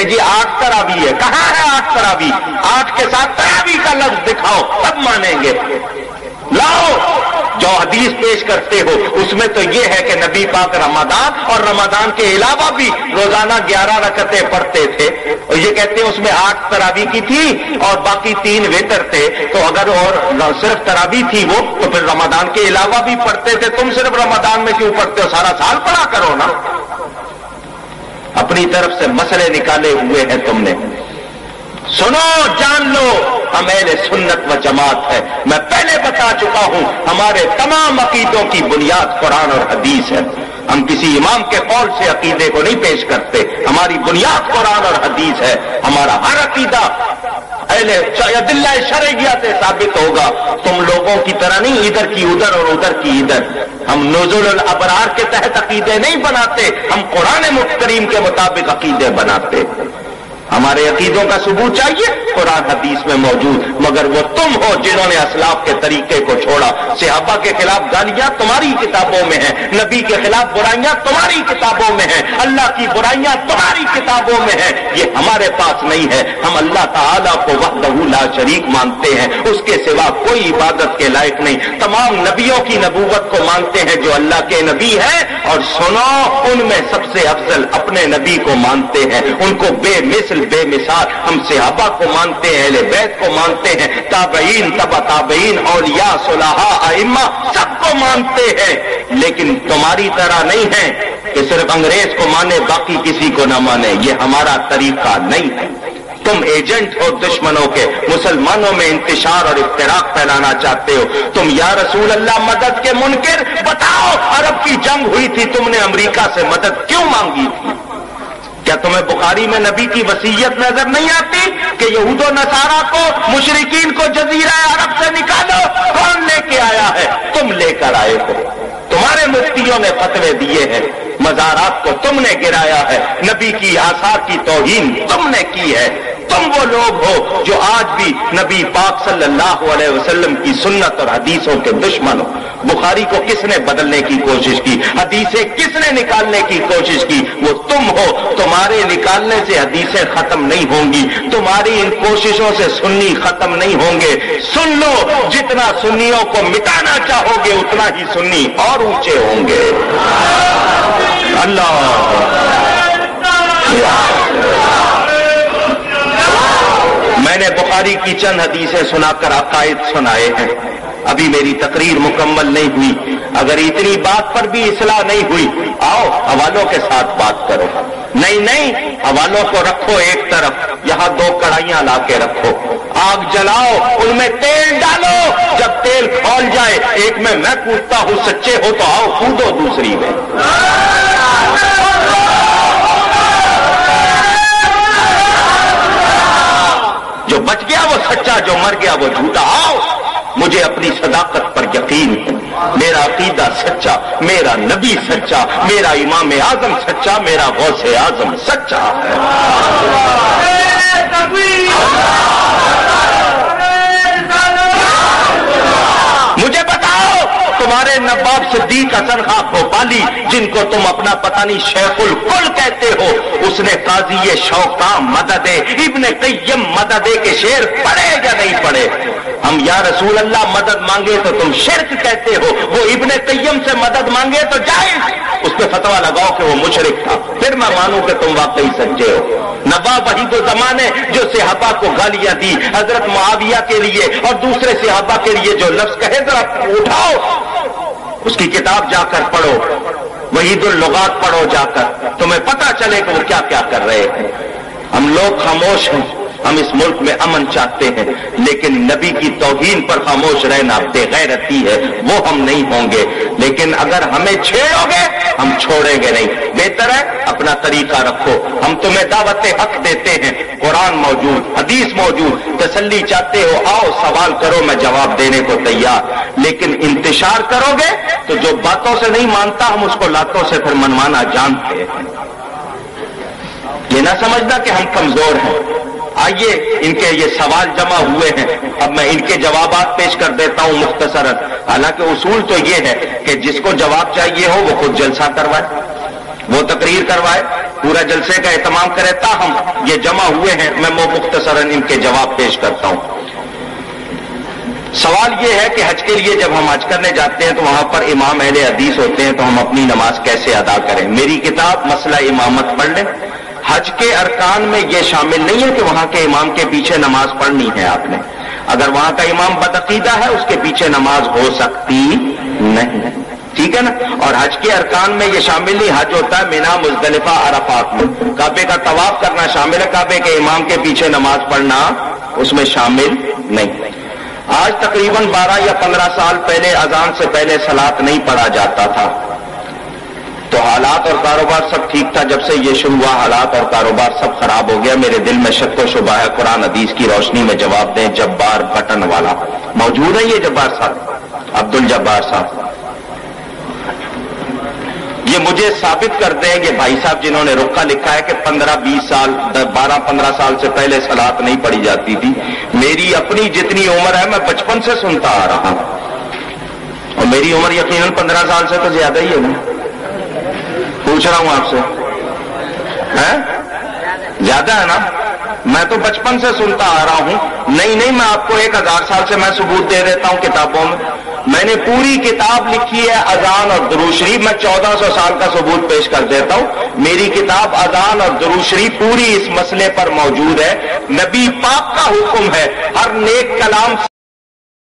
جی 8 تراوی ہے. کہاں ہے 8 تراوی؟ 8 کے ساتھ تراوی کا لفظ دکھاؤ تب مانیں گے. لاؤ. جو حدیث پیش کرتے ہو اس میں تو یہ ہے کہ نبی پاک رمضان اور رمضان کے علاوہ بھی روزانہ 11 رکعتیں پڑھتے تھے, اور یہ کہتے ہیں اس میں 8 تراوی کی تھی اور باقی 3 وتر تھے. تو اگر اور صرف تراوی تھی وہ تو پھر رمضان کے علاوہ بھی پڑھتے تھے. تم صرف رمضان میں کیوں پڑھتے ہو؟ سارا سال پڑھا کرو نا. اپنی طرف سے مسئلے نکالے ہوئے ہیں تم نے. سنو, جان لو, ہم اہل سنت و جماعت ہے. میں پہلے بتا چکا ہوں ہمارے تمام عقیدوں کی بنیاد قرآن اور حدیث ہے. ہم کسی امام کے قول سے عقیدے کو نہیں پیش کرتے. ہماری بنیاد قرآن اور حدیث ہے. ہمارا ہر عقیدہ اہل ادلہ شرعیہ سے ثابت ہوگا. تم لوگوں کی طرح نہیں ادھر کی ادھر اور ادھر کی ادھر. ہم نزول الابرار کے تحت عقیدے نہیں بناتے, ہم قرآن کریم کے مطابق عقیدے بناتے. ہمارے عقیدوں کا ثبوت چاہیے قرآن حدیث میں موجود. مگر وہ تم ہو جنہوں نے اسلاف کے طریقے کو چھوڑا. صحابہ کے خلاف گالیاں تمہاری کتابوں میں ہیں, نبی کے خلاف برائیاں تمہاری کتابوں میں ہیں, اللہ کی برائیاں تمہاری کتابوں میں ہیں. یہ ہمارے پاس نہیں ہے. ہم اللہ تعالیٰ کو وحدہ لا شریک مانتے ہیں, اس کے سوا کوئی عبادت کے لائق نہیں. تمام نبیوں کی نبوت کو مانتے ہیں جو اللہ کے نبی ہیں, اور سنو ان میں سب سے افضل اپنے نبی کو مانتے ہیں. ان کو بے مثل بے مثال. ہم صحابہ کو مانتے ہیں, اہل بیت کو مانتے ہیں, تابعین تبع تابعین, اولیاء صلحاء ائمہ سب کو مانتے ہیں. لیکن تمہاری طرح نہیں ہے کہ صرف انگریز کو مانے باقی کسی کو نہ مانے. یہ ہمارا طریقہ نہیں ہے. تم ایجنٹ ہو دشمنوں کے, مسلمانوں میں انتشار اور افتراق پھیلانا چاہتے ہو. تم یا رسول اللہ مدد کے منکر, بتاؤ عرب کی جنگ ہوئی تھی, تم نے امریکہ سے مدد کیوں مانگی تھی؟ کیا تمہیں بخاری میں نبی کی وصیت نظر نہیں آتی کہ یہود و نصارہ کو, مشرکین کو جزیرہ عرب سے نکالو؟ کون لے کے آیا ہے؟ تم لے کر آئے ہو. تمہارے مفتیوں نے فتوے دیے ہیں, مزارات کو تم نے گرایا ہے, نبی کی آثار کی توہین تم نے کی ہے. تم وہ لوگ ہو جو آج بھی نبی پاک صلی اللہ علیہ وسلم کی سنت اور حدیثوں کے دشمن ہو. بخاری کو کس نے بدلنے کی کوشش کی؟ حدیثیں کس نے نکالنے کی کوشش کی؟ وہ تم ہو. تمہارے نکالنے سے حدیثیں ختم نہیں ہوں گی, تمہاری ان کوششوں سے سنی ختم نہیں ہوں گے. سن لو, جتنا سنیوں کو مٹانا چاہو گے اتنا ہی سنی اور اونچے ہوں گے. اللہ میں نے بخاری کی چند حدیثیں سنا کر عقائد سنائے ہیں. ابھی میری تقریر مکمل نہیں ہوئی. اگر اتنی بات پر بھی اصلاح نہیں ہوئی, آؤ حوالوں کے ساتھ بات کرو. نہیں, حوالوں کو رکھو ایک طرف, یہاں 2 کڑھائیاں لا کے رکھو, آگ جلاؤ, ان میں تیل ڈالو. جب تیل کھول جائے, ایک میں کودتا ہوں, سچے ہو تو آؤ کودو دوسری میں. جو بچ گیا وہ سچا, جو مر گیا وہ جھوٹا. آؤ, مجھے اپنی صداقت پر یقین ہے. میرا عقیدہ سچا, میرا نبی سچا, میرا امام اعظم سچا, میرا غوث اعظم سچا ہے. مجھے بتاؤ, تمہارے نواب صدیق حسن خان بھوپالی, جن کو تم اپنا پتہ نہیں شیخ الکل کہتے ہو, اس نے قاضی شوقاں مدد ابن قیم مدد کے شعر پڑھے یا نہیں پڑھے؟ ہم یا رسول اللہ مدد مانگے تو تم شرک کہتے ہو, وہ ابن قیم سے مدد مانگے تو جائز. اس پہ فتویٰ لگاؤ کہ وہ مشرک تھا, پھر میں مانوں کہ تم واقعی سچے ہو. نواب وحید الزمان نے جو صحابہ کو گالیاں دی, حضرت معاویہ کے لیے اور دوسرے صحابہ کے لیے جو لفظ کہے, ذرا اٹھاؤ اس کی کتاب جا کر پڑھو, وحید اللغات پڑھو جا کر, تمہیں پتہ چلے کہ وہ کیا کیا کر رہے ہیں. ہم لوگ خاموش ہیں, ہم اس ملک میں امن چاہتے ہیں, لیکن نبی کی توہین پر خاموش رہنا بے غیرتی ہے, وہ ہم نہیں ہوں گے. لیکن اگر ہمیں چھیڑو گے ہم چھوڑیں گے نہیں. بہتر ہے اپنا طریقہ رکھو. ہم تمہیں دعوت حق دیتے ہیں, قرآن موجود, حدیث موجود, تسلی چاہتے ہو آؤ سوال کرو, میں جواب دینے کو تیار. لیکن انتشار کرو گے تو جو باتوں سے نہیں مانتا ہم اس کو لاتوں سے پھر منوانا جانتے ہیں. یہ نہ سمجھنا کہ ہم کمزور ہیں. آئیے, ان کے یہ سوال جمع ہوئے ہیں, اب میں ان کے جوابات پیش کر دیتا ہوں مختصراً. حالانکہ اصول تو یہ ہے کہ جس کو جواب چاہیے ہو وہ خود جلسہ کروائے, وہ تقریر کروائے, پورا جلسے کا اہتمام کرے، تاہم یہ جمع ہوئے ہیں، میں مختصراً ان کے جواب پیش کرتا ہوں۔ سوال یہ ہے کہ حج کے لیے جب ہم حج کرنے جاتے ہیں تو وہاں پر امام اہل حدیث ہوتے ہیں، تو ہم اپنی نماز کیسے ادا کریں؟ میری کتاب مسئلہ امامت پڑھ لیں۔ حج کے ارکان میں یہ شامل نہیں ہے کہ وہاں کے امام کے پیچھے نماز پڑھنی ہے آپ نے۔ اگر وہاں کا امام بدعقیدہ ہے اس کے پیچھے نماز ہو سکتی نہیں، ٹھیک ہے نا؟ اور حج کے ارکان میں یہ شامل نہیں، حج ہوتا ہے مینا، مزدلفہ، عرفات میں۔ کعبے کا طواف کرنا شامل ہے، کعبے کے امام کے پیچھے نماز پڑھنا اس میں شامل نہیں۔ آج تقریباً 12 یا 15 سال پہلے اذان سے پہلے صلاۃ نہیں پڑھا جاتا تھا، تو حالات اور کاروبار سب ٹھیک تھا۔ جب سے یہ شروع ہوا حالات اور کاروبار سب خراب ہو گیا۔ میرے دل میں شک و شبہ ہے، قرآن حدیث کی روشنی میں جواب دیں۔ جبار بٹن والا موجود ہے، یہ جبار صاحب، عبد الجبار صاحب، یہ مجھے ثابت کر دیں کہ بھائی صاحب جنہوں نے رقعہ لکھا ہے کہ 15-20 سال 12-15 سال سے پہلے صلاۃ نہیں پڑھی جاتی تھی۔ میری اپنی جتنی عمر ہے میں بچپن سے سنتا آ رہا ہوں، اور میری عمر یقیناً 15 سال سے تو زیادہ ہی ہے نا، پوچھ رہا ہوں آپ سے، زیادہ ہے نا؟ میں تو بچپن سے سنتا آ رہا ہوں۔ نہیں میں آپ کو 1000 سال سے میں ثبوت دے دیتا ہوں کتابوں میں نے پوری کتاب لکھی ہے اذان اور درود شریف، میں 1400 سال کا ثبوت پیش کر دیتا ہوں۔ میری کتاب اذان اور درود شریف پوری اس مسئلے پر موجود ہے۔ نبی پاک کا حکم ہے ہر نیک کلام